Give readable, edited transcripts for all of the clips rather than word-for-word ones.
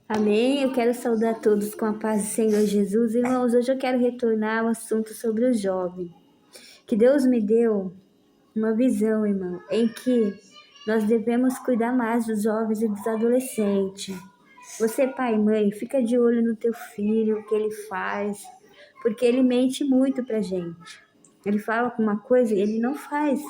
Amém. Eu quero saudar todos com a paz do Senhor Jesus. Irmãos, hoje eu quero retornar ao assunto sobre o jovem. Que Deus me deu uma visão, irmão, em que nós devemos cuidar mais dos jovens e dos adolescentes. Você, pai e mãe, fica de olho no teu filho, o que ele faz, porque ele mente muito pra gente. Ele fala uma coisa e ele não faz.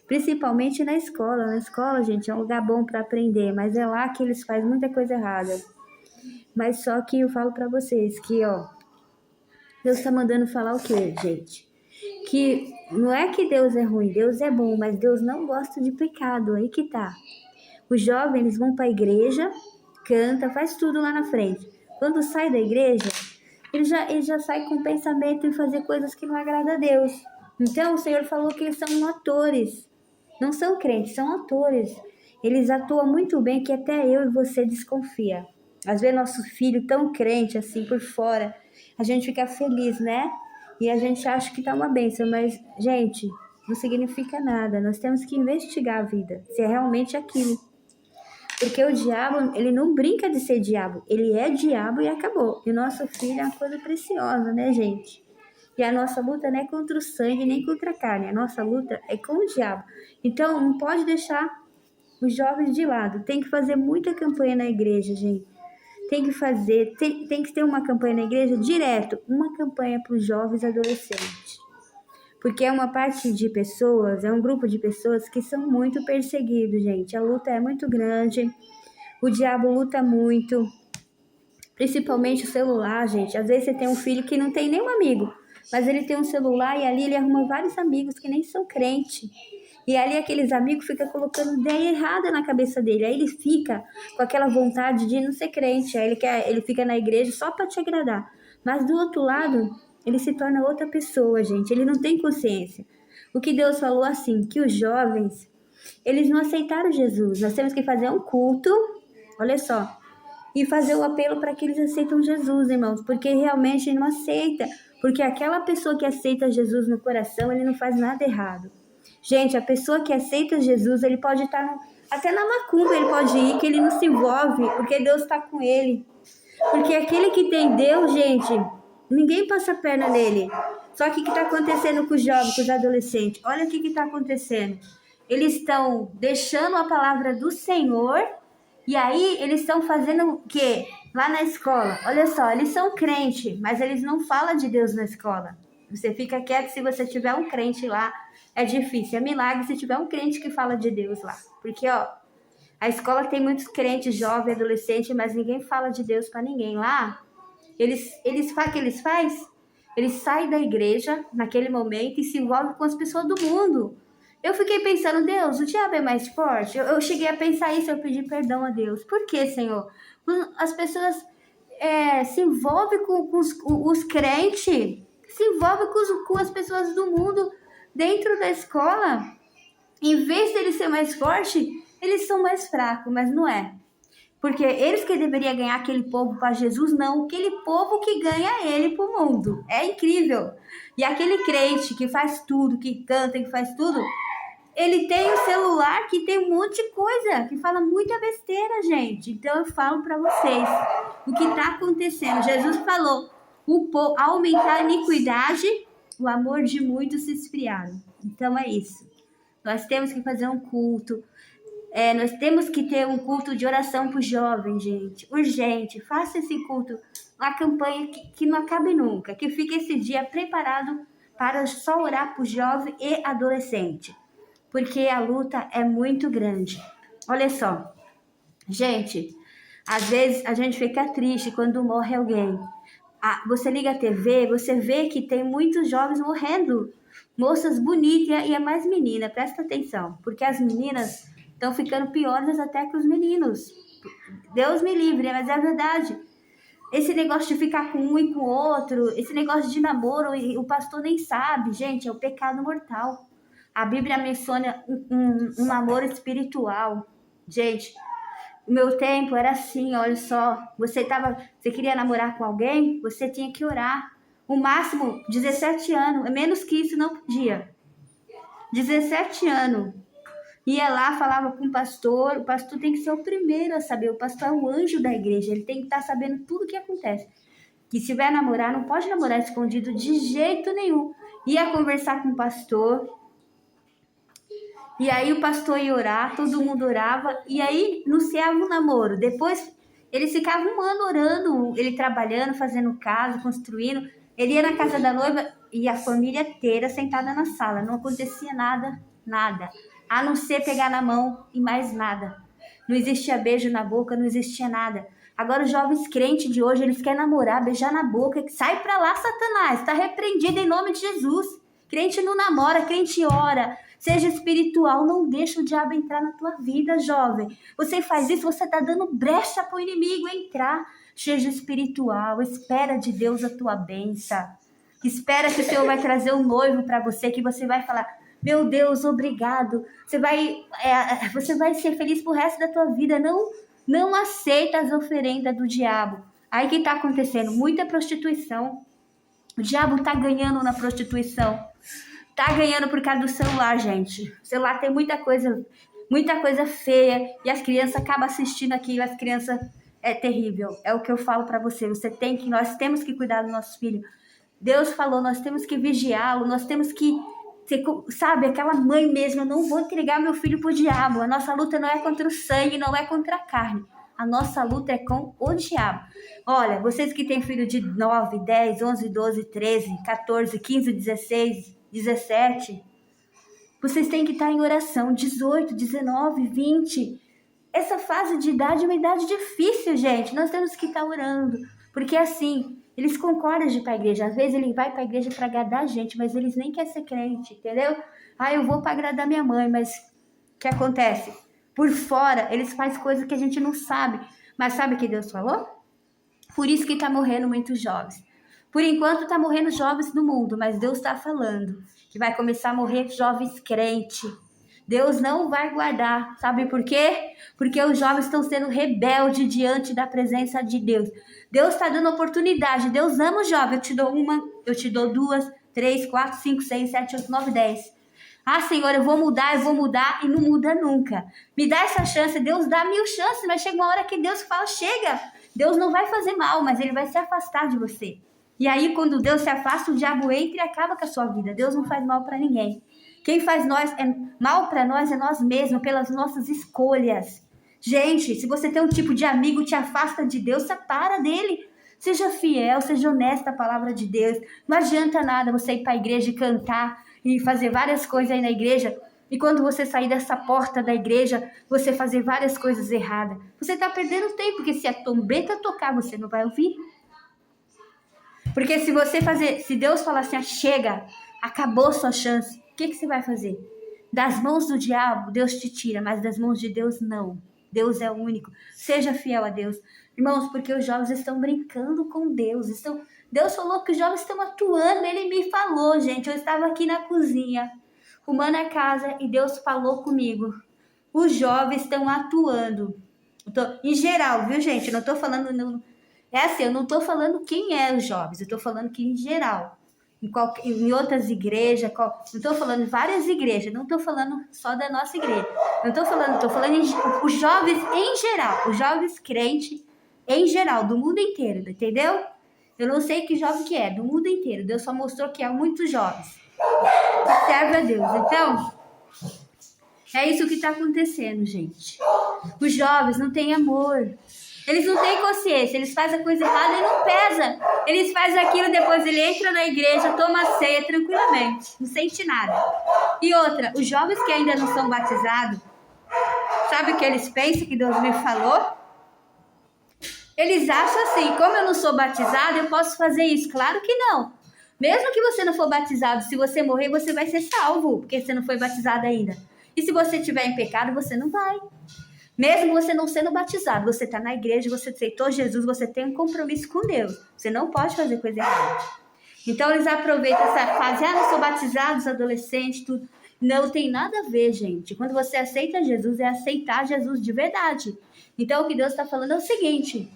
Principalmente na escola. Na escola, gente, é um lugar bom para aprender, mas é lá que eles fazem muita coisa errada. Mas só que eu falo pra vocês que, Deus tá mandando falar o quê, gente? Que não é que Deus é ruim, Deus é bom, mas Deus não gosta de pecado, aí que tá. Os jovens, eles vão pra igreja, canta, faz tudo lá na frente. Quando sai da igreja, ele já sai com o pensamento em fazer coisas que não agradam a Deus. Então, o Senhor falou que eles são atores. Não são crentes, são atores. Eles atuam muito bem que até eu e você desconfia. Às vezes nosso filho tão crente assim por fora, a gente fica feliz, né? E a gente acha que tá uma bênção, mas, gente, não significa nada. Nós temos que investigar a vida, se é realmente aquilo. Porque o diabo, ele não brinca de ser diabo. Ele é diabo e acabou. E o nosso filho é uma coisa preciosa, né, gente? E a nossa luta não é contra o sangue nem contra a carne. A nossa luta é com o diabo. Então, não pode deixar os jovens de lado. Tem que fazer muita campanha na igreja, gente. Tem que fazer, tem que ter uma campanha na igreja direto. Uma campanha para os jovens e adolescentes. Porque é uma parte de pessoas, é um grupo de pessoas que são muito perseguidos, gente. A luta é muito grande. O diabo luta muito. Principalmente o celular, gente. Às vezes você tem um filho que não tem nenhum amigo, mas ele tem um celular e ali ele arruma vários amigos que nem são crente. E ali aqueles amigos ficam colocando ideia errada na cabeça dele. Aí ele fica com aquela vontade de não ser crente. Aí ele fica na igreja só para te agradar. Mas do outro lado, ele se torna outra pessoa, gente. Ele não tem consciência. O que Deus falou assim, que os jovens, eles não aceitaram Jesus. Nós temos que fazer um culto, olha só, e fazer o apelo para que eles aceitem Jesus, irmãos, porque realmente não aceita, porque aquela pessoa que aceita Jesus no coração, ele não faz nada errado. Gente, a pessoa que aceita Jesus, ele pode estar até na macumba, ele pode ir, que ele não se envolve, porque Deus está com ele. Porque aquele que tem Deus, gente, ninguém passa a perna nele. Só que o que está acontecendo com os jovens, com os adolescentes? Olha o que está acontecendo. Eles estão deixando a palavra do Senhor. E aí, eles estão fazendo o quê? Lá na escola. Olha só, eles são crentes, mas eles não falam de Deus na escola. Você fica quieto se você tiver um crente lá. É difícil, é milagre se tiver um crente que fala de Deus lá. Porque, a escola tem muitos crentes, jovens, adolescentes, mas ninguém fala de Deus para ninguém. Lá, o que eles fazem? Eles saem da igreja naquele momento e se envolvem com as pessoas do mundo. Eu fiquei pensando, Deus, o diabo é mais forte? Eu cheguei a pensar isso, eu pedi perdão a Deus. Por que, Senhor? As pessoas se envolvem com os crentes, se envolvem com as pessoas do mundo dentro da escola. Em vez deles ser mais fortes, eles são mais fracos, mas não é. Porque eles que deveriam ganhar aquele povo para Jesus, não, aquele povo que ganha ele para o mundo. É incrível. E aquele crente que faz tudo, que canta, que faz tudo, ele tem um celular que tem um monte de coisa, que fala muita besteira, gente. Então eu falo para vocês o que está acontecendo. Jesus falou, ao aumentar a iniquidade, o amor de muitos se esfriaram. Então é isso. Nós temos que fazer um culto. Nós temos que ter um culto de oração para os jovens, gente. Urgente. Faça esse culto, uma campanha que não acabe nunca. Que fique esse dia preparado para só orar para os jovens e adolescentes. Porque a luta é muito grande. Olha só. Gente, às vezes a gente fica triste quando morre alguém. Você liga a TV, você vê que tem muitos jovens morrendo. Moças bonitas e é mais menina, presta atenção. Porque as meninas estão ficando piores até que os meninos. Deus me livre, mas é verdade. Esse negócio de ficar com um e com o outro, esse negócio de namoro, o pastor nem sabe, gente, é o pecado mortal. A Bíblia menciona um namoro espiritual. Gente, o meu tempo era assim, olha só. Você queria namorar com alguém, você tinha que orar. O máximo, 17 anos. Menos que isso não podia. 17 anos. ia lá, falava com o pastor tem que ser o primeiro a saber, o pastor é o anjo da igreja, ele tem que estar sabendo tudo o que acontece. Que se vai namorar, não pode namorar escondido de jeito nenhum. Ia conversar com o pastor, e aí o pastor ia orar, todo mundo orava, e aí anunciava um namoro. Depois eles ficavam um ano orando, ele trabalhando, fazendo casa, construindo. Ele ia na casa da noiva e a família inteira sentada na sala. Não acontecia nada, nada. A não ser pegar na mão e mais nada. Não existia beijo na boca, não existia nada. Agora os jovens crentes de hoje, eles querem namorar, beijar na boca. Sai pra lá, Satanás. Está repreendido em nome de Jesus. Crente não namora, crente ora. Seja espiritual, não deixa o diabo entrar na tua vida, jovem. Você faz isso, você está dando brecha para o inimigo entrar. Seja espiritual, espera de Deus a tua bênção. Espera que o Senhor vai trazer um noivo para você, que você vai falar, meu Deus, obrigado. Você vai ser feliz pro resto da tua vida. Não aceita as oferendas do diabo. Aí o que está acontecendo? Muita prostituição. O diabo está ganhando na prostituição. Tá ganhando por causa do celular, gente. O celular tem muita coisa feia e as crianças acabam assistindo aquilo. As crianças é terrível. É o que eu falo para você. Nós temos que cuidar dos nossos filhos. Deus falou, nós temos que vigiá-lo, nós temos que, sabe, aquela mãe mesmo, eu não vou entregar meu filho pro diabo. A nossa luta não é contra o sangue, não é contra a carne. A nossa luta é com o diabo. Olha, vocês que têm filho de 9, 10, 11, 12, 13, 14, 15, 16, 17, vocês têm que estar em oração. 18, 19, 20. Essa fase de idade é uma idade difícil, gente. Nós temos que estar orando. Porque assim, eles concordam de ir para a igreja. Às vezes ele vai para a igreja para agradar a gente, mas eles nem querem ser crente, entendeu? Eu vou para agradar minha mãe, mas o que acontece? Por fora, eles fazem coisas que a gente não sabe. Mas sabe o que Deus falou? Por isso que está morrendo muitos jovens. Por enquanto está morrendo jovens no mundo, mas Deus está falando que vai começar a morrer jovens crentes. Deus não vai guardar. Sabe por quê? Porque os jovens estão sendo rebeldes diante da presença de Deus. Deus está dando oportunidade. Deus ama o jovem. Eu te dou uma, eu te dou 2, 3, 4, 5, 6, 7, 8, 9, 10. Senhor, eu vou mudar e não muda nunca. Me dá essa chance. Deus dá 1000 chances, mas chega uma hora que Deus fala, chega. Deus não vai fazer mal, mas ele vai se afastar de você. E aí, quando Deus se afasta, o diabo entra e acaba com a sua vida. Deus não faz mal para ninguém. Quem faz mal para nós é nós mesmos, pelas nossas escolhas. Gente, se você tem um tipo de amigo que te afasta de Deus, separa dele. Seja fiel, seja honesta à palavra de Deus. Não adianta nada você ir para a igreja e cantar e fazer várias coisas aí na igreja. E quando você sair dessa porta da igreja, você fazer várias coisas erradas. Você está perdendo tempo, porque se a trombeta tocar, você não vai ouvir. Porque se Deus falar assim, chega, acabou sua chance, o que você vai fazer? Das mãos do diabo, Deus te tira, mas das mãos de Deus, não. Deus é o único. Seja fiel a Deus. Irmãos, porque os jovens estão brincando com Deus. Deus falou que os jovens estão atuando. Ele me falou, gente. Eu estava aqui na cozinha, arrumando a casa, e Deus falou comigo. Os jovens estão atuando. Em geral, viu, gente? Eu não estou falando... eu não estou falando quem é os jovens. Eu estou falando que em geral... Em outras igrejas, não estou falando em várias igrejas, não estou falando só da nossa igreja. Estou falando os jovens em geral, os jovens crentes em geral, do mundo inteiro, entendeu? Eu não sei que jovem que é, do mundo inteiro. Deus só mostrou que há muitos jovens que servem a Deus. Então, é isso que está acontecendo, gente. Os jovens não têm amor. Eles não têm consciência, eles fazem a coisa errada e não pesa. Eles fazem aquilo, depois ele entra na igreja, toma a ceia tranquilamente, não sente nada. E outra, os jovens que ainda não são batizados, sabe o que eles pensam que Deus me falou? Eles acham assim, como eu não sou batizado, eu posso fazer isso. Claro que não. Mesmo que você não for batizado, se você morrer, você vai ser salvo, porque você não foi batizado ainda. E se você estiver em pecado, você não vai. Mesmo você não sendo batizado, você está na igreja, você aceitou Jesus, você tem um compromisso com Deus. Você não pode fazer coisa errada. Então eles aproveitam essa fase, não sou batizado, os adolescentes, tudo. Não tem nada a ver, gente. Quando você aceita Jesus, é aceitar Jesus de verdade. Então o que Deus está falando é o seguinte,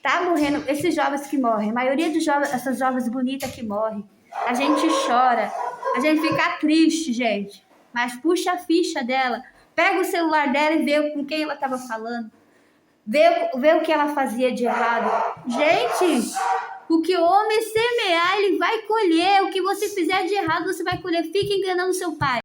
tá morrendo, esses jovens que morrem, a maioria dos jovens, essas jovens bonitas que morrem, a gente chora, a gente fica triste, gente. Mas puxa a ficha dela. Pega o celular dela e vê com quem ela estava falando. Vê o que ela fazia de errado. Gente, o que o homem semear, ele vai colher. O que você fizer de errado, você vai colher. Fica enganando seu pai.